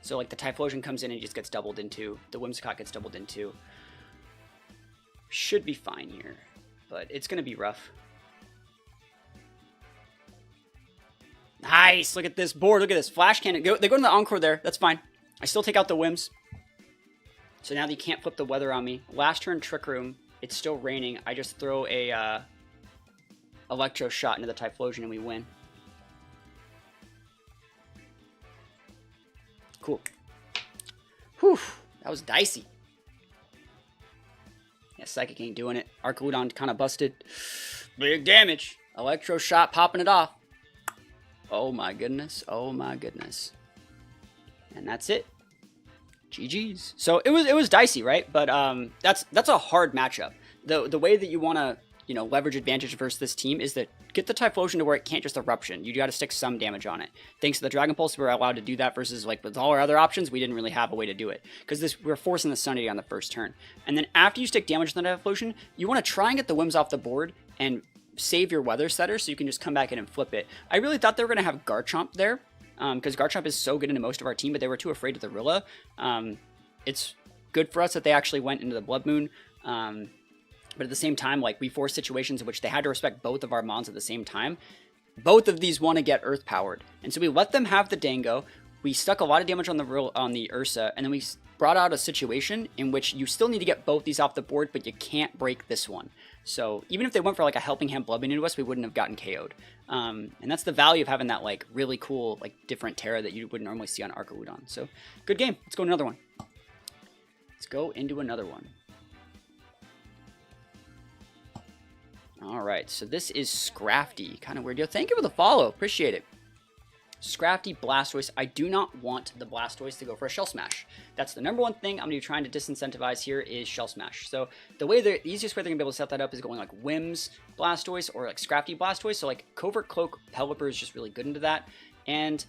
So like the Typhlosion comes in and just gets doubled into. The Whimsicott gets doubled into. Should be fine here. But it's going to be rough. Nice! Look at this board. Look at this. Flash Cannon. They go to the Encore there. That's fine. I still take out the Whims. So now they can't flip the weather on me. Last turn Trick Room. It's still raining. I just throw a Electro Shot into the Typhlosion and we win. Cool. Whew. That was dicey. Yeah, Psychic ain't doing it. Archaludon kind of busted. Big damage. Electro Shot popping it off. Oh my goodness. Oh my goodness. And that's it. GG's. So it was dicey, right? But that's a hard matchup. The way that you want to, you know, leverage advantage versus this team is that get the Typhlosion to where it can't just Eruption. You got to stick some damage on it. Thanks to the Dragon Pulse, we were allowed to do that versus like with all our other options, we didn't really have a way to do it because we're forcing the Sunny on the first turn. And then after you stick damage on the Typhlosion, you want to try and get the Whims off the board and save your Weather Setter so you can just come back in and flip it. I really thought they were going to have Garchomp there because Garchomp is so good into most of our team, but they were too afraid of the Rilla. It's good for us that they actually went into the Blood Moon. But at the same time, like, we forced situations in which they had to respect both of our mons at the same time. Both of these want to get Earth powered. And so we let them have the Dango. We stuck a lot of damage on the Ursa, and then we brought out a situation in which you still need to get both these off the board, but you can't break this one. So even if they went for like a Helping Hand Blood Moon into us, we wouldn't have gotten KO'd. And that's the value of having that like really cool, like different Terra that you wouldn't normally see on Archaludon. So good game. Let's go to another one. Let's go into another one. All right, so this is Scrafty. Kind of weird. Yo, thank you for the follow. Appreciate it. Scrafty, Blastoise. I do not want the Blastoise to go for a Shell Smash. That's the number one thing I'm going to be trying to disincentivize here is Shell Smash. So the easiest way they're going to be able to set that up is going like Whims Blastoise or like Scrafty Blastoise. So like Covert Cloak Pelipper is just really good into that. And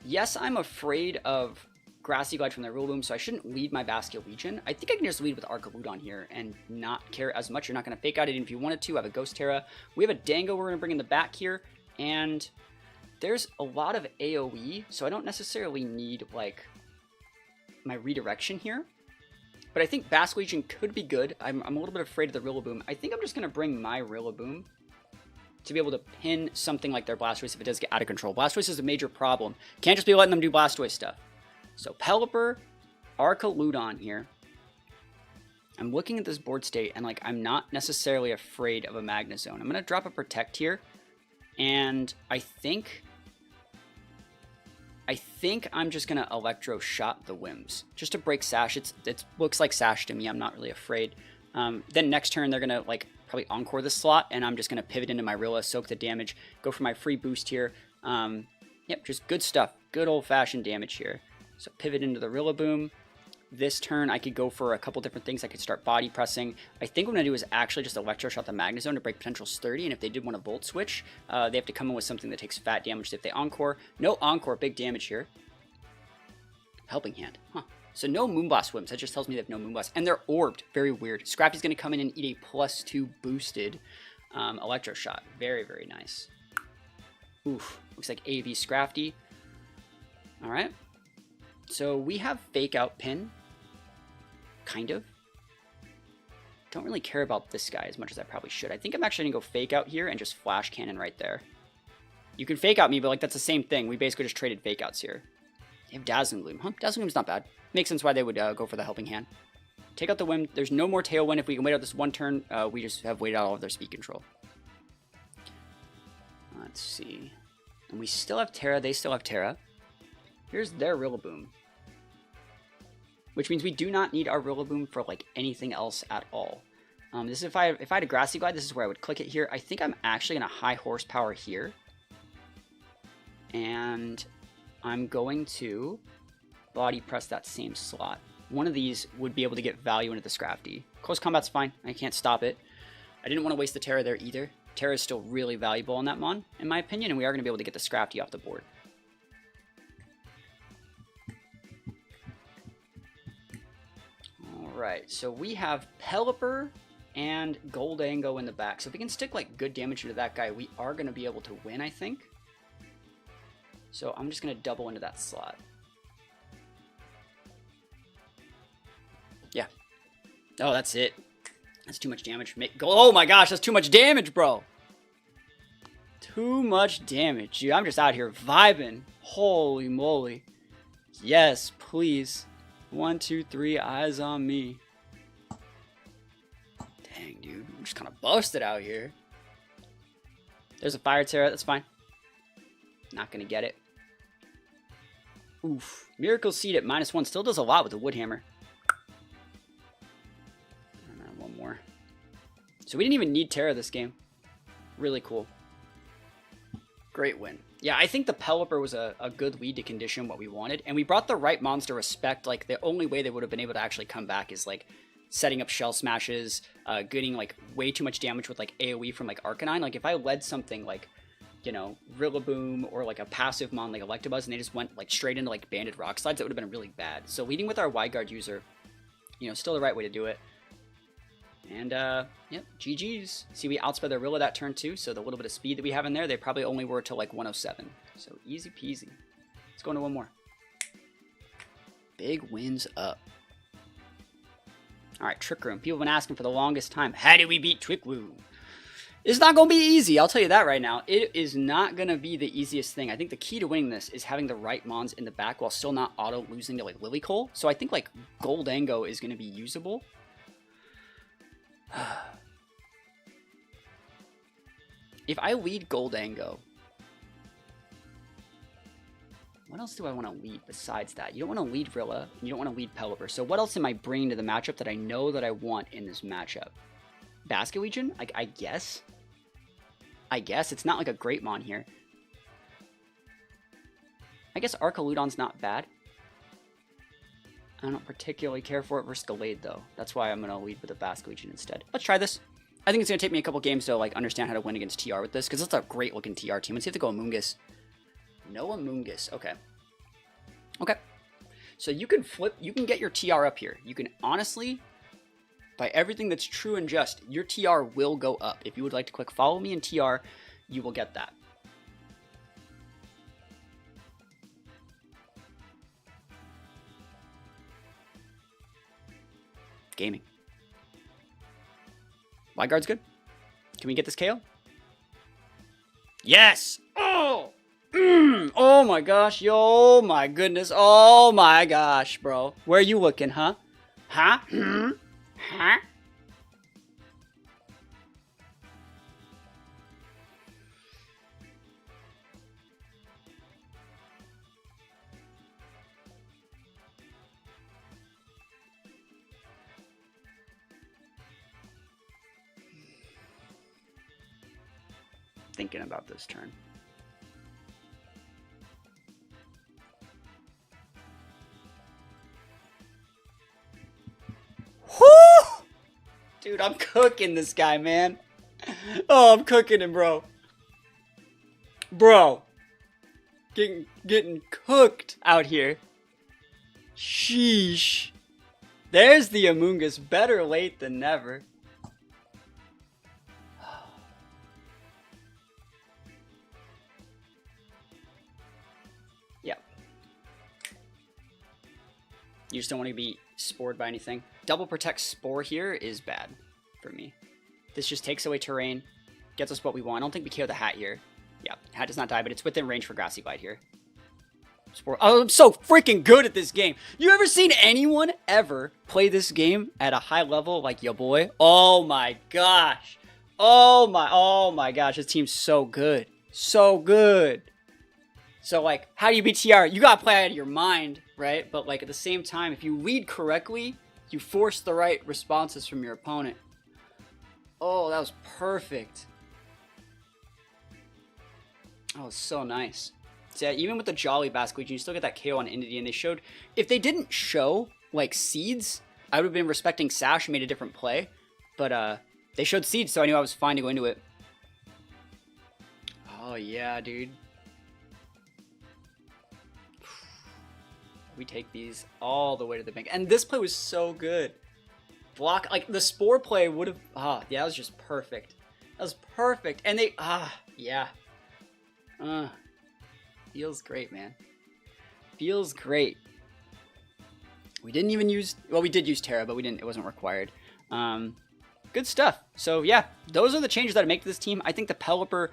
yes, I'm afraid of Grassy Glide from the Rillaboom, so I shouldn't lead my Bastion Legion. I think I can just lead with Archaludon here and not care as much. You're not going to fake out it even if you wanted to. I have a Ghost Terra. We have a Dango we're going to bring in the back here, and there's a lot of AoE, so I don't necessarily need, like, my redirection here. But I think Bastion Legion could be good. I'm a little bit afraid of the Rillaboom. I think I'm just going to bring my Rillaboom to be able to pin something like their Blastoise if it does get out of control. Blastoise is a major problem. Can't just be letting them do Blastoise stuff. So Pelipper, Archaludon here. I'm looking at this board state, and like I'm not necessarily afraid of a Magnezone. I'm going to drop a Protect here, and I think I'm just going to Electro Shot the Whims just to break Sash. It looks like Sash to me. I'm not really afraid. Then next turn they're going to like probably Encore this slot, and I'm just going to pivot into my Rilla, soak the damage, go for my free boost here. Yep, just good stuff. Good old-fashioned damage here. So pivot into the Rillaboom. This turn, I could go for a couple different things. I could start body pressing. I think what I'm going to do is actually just Electro Shot the Magnezone to break potential sturdy, and if they did want to Volt Switch, they have to come in with something that takes fat damage if they Encore. No Encore, big damage here. Helping Hand, huh. So no Moonblast Whims. That just tells me they have no Moonblast. And they're orbed. Very weird. Scrafty's going to come in and eat a +2 boosted Electro Shot. Very, very nice. Oof. Looks like AV Scrafty. All right. So we have Fake Out Pin, kind of. Don't really care about this guy as much as I probably should. I think I'm actually going to go Fake Out here and just Flash Cannon right there. You can Fake Out me, but like that's the same thing. We basically just traded Fake Outs here. They have Dazzling Gleam. Huh? Dazzling Gleam's not bad. Makes sense why they would go for the Helping Hand. Take out the Whim. There's no more Tailwind. If we can wait out this one turn, we just have waited out all of their speed control. Let's see. And we still have Terra. They still have Terra. Here's their Rillaboom. Which means we do not need our Rillaboom for like anything else at all. This is if I had a Grassy Glide, this is where I would click it here. I think I'm actually going to high horsepower here. And I'm going to body press that same slot. One of these would be able to get value into the Scrafty. Close combat's fine. I can't stop it. I didn't want to waste the Terra there either. Terra is still really valuable on that Mon, in my opinion, and we are going to be able to get the Scrafty off the board. Alright, so we have Pelipper and Goldango in the back. So if we can stick like good damage into that guy, we are going to be able to win, I think. So I'm just going to double into that slot. Yeah. Oh, that's it. That's too much damage. Oh my gosh, that's too much damage, bro. Too much damage. Dude, I'm just out here vibing. Holy moly. Yes, please. 1, 2, 3, eyes on me. Dang, dude. I'm just kind of busted out here. There's a Fire Terra. That's fine. Not going to get it. Oof. Miracle Seed at -1 still does a lot with the Wood Hammer. One more. So we didn't even need Terra this game. Really cool. Great win. Yeah, I think the Pelipper was a good lead to condition what we wanted. And we brought the right monster Respect. Like, the only way they would have been able to actually come back is, like, setting up Shell Smashes, getting, like, way too much damage with, like, AoE from, like, Arcanine. Like, if I led something, like, you know, Rillaboom or, like, a passive mon like Electabuzz and they just went, like, straight into, like, Banded Rock Slides, that would have been really bad. So leading with our Wide Guard user, you know, still the right way to do it. And, yep, GG's. See, we outsped their Rilla that turn too, so the little bit of speed that we have in there, they probably only were to like 107. So easy peasy. Let's go into one more. Big wins up. Alright, Trick Room. People have been asking for the longest time, how do we beat Trick Room? It's not going to be easy, I'll tell you that right now. It is not going to be the easiest thing. I think the key to winning this is having the right mons in the back while still not auto-losing to like Lilycole. So I think like Goldango is going to be usable. If I lead Goldango, what else do I want to lead besides that? You don't want to lead Rilla, and you don't want to lead Pelipper. So what else am I bringing to the matchup that I know that I want in this matchup? Basket Legion? I guess? I guess. It's not like a great mon here. I guess Archaludon's not bad. I don't particularly care for it versus Gallade, though. That's why I'm going to lead with a Basket Legion instead. Let's try this. I think it's going to take me a couple games to like understand how to win against TR with this, because it's a great-looking TR team. Let's see if they go Amoonguss. No Amoonguss. Okay. Okay. So you can flip, you can get your TR up here. You can honestly, by everything that's true and just, your TR will go up. If you would like to click follow me in TR, you will get that. Gaming. Wide Guard's good. Can we get this KO? Yes! Oh! Oh my gosh. Oh my goodness. Oh my gosh, bro. Where are you looking, huh? Huh? Huh? Thinking about this turn. Whoo! Dude, I'm cooking this guy, man. Oh, I'm cooking him, bro. Bro. Getting cooked out here. Sheesh. There's the Amoonguss. Better late than never. Yep. You just don't want to be spored by anything. Double Protect Spore here is bad for me. This just takes away terrain, gets us what we want. I don't think we KO the Hat here. Yeah, Hat does not die, but it's within range for Grassy Glide here. Spore. Oh, I'm so freaking good at this game. You ever seen anyone ever play this game at a high level like your boy? Oh my gosh. Oh my gosh. This team's so good. So good. So, like, how do you beat TR? You gotta play out of your mind, right? But, like, at the same time, if you lead correctly, you force the right responses from your opponent. Oh, that was perfect. Oh, it's so nice. So yeah, even with the Jolly Basilisk, you still get that KO on Entity, and they showed, if they didn't show, like, Seeds, I would have been respecting Sash and made a different play, but they showed Seeds, so I knew I was fine to go into it. Oh yeah, dude. We take these all the way to the bank, and this play was so good. Block, like, the Spore play would have, yeah, that was just perfect. That was perfect, and they, yeah. Feels great, man. Feels great. We didn't even use, well, we did use Terra, but we didn't, it wasn't required. Good stuff. So yeah, those are the changes that I make to this team. I think the Pelipper,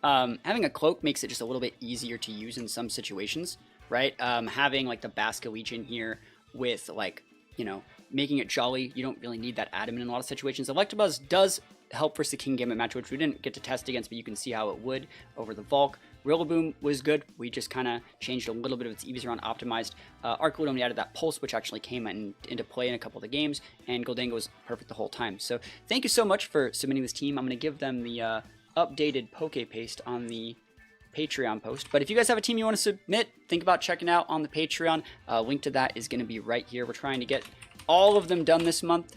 having a Cloak makes it just a little bit easier to use in some situations, right? Having like the Basilisk in here with, like, you know, making it Jolly, you don't really need that Adamant in a lot of situations. Electabuzz does help versus the King Gambit match, which we didn't get to test against, but you can see how it would over the Volk. Rillaboom was good. We just kind of changed a little bit of its EV around optimized. Archaludon, we added that Pulse, which actually came into play in a couple of the games, and Goldango was perfect the whole time. So thank you so much for submitting this team. I'm going to give them the updated Poke Paste on the Patreon post. But if you guys have a team you want to submit, think about checking out on the Patreon. Link to that is going to be right here. We're trying to get all of them done this month.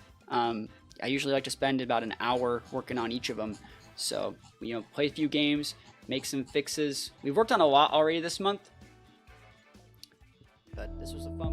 I usually like to spend about an hour working on each of them. So, you know, play a few games, make some fixes. We've worked on a lot already this month, but this was a fun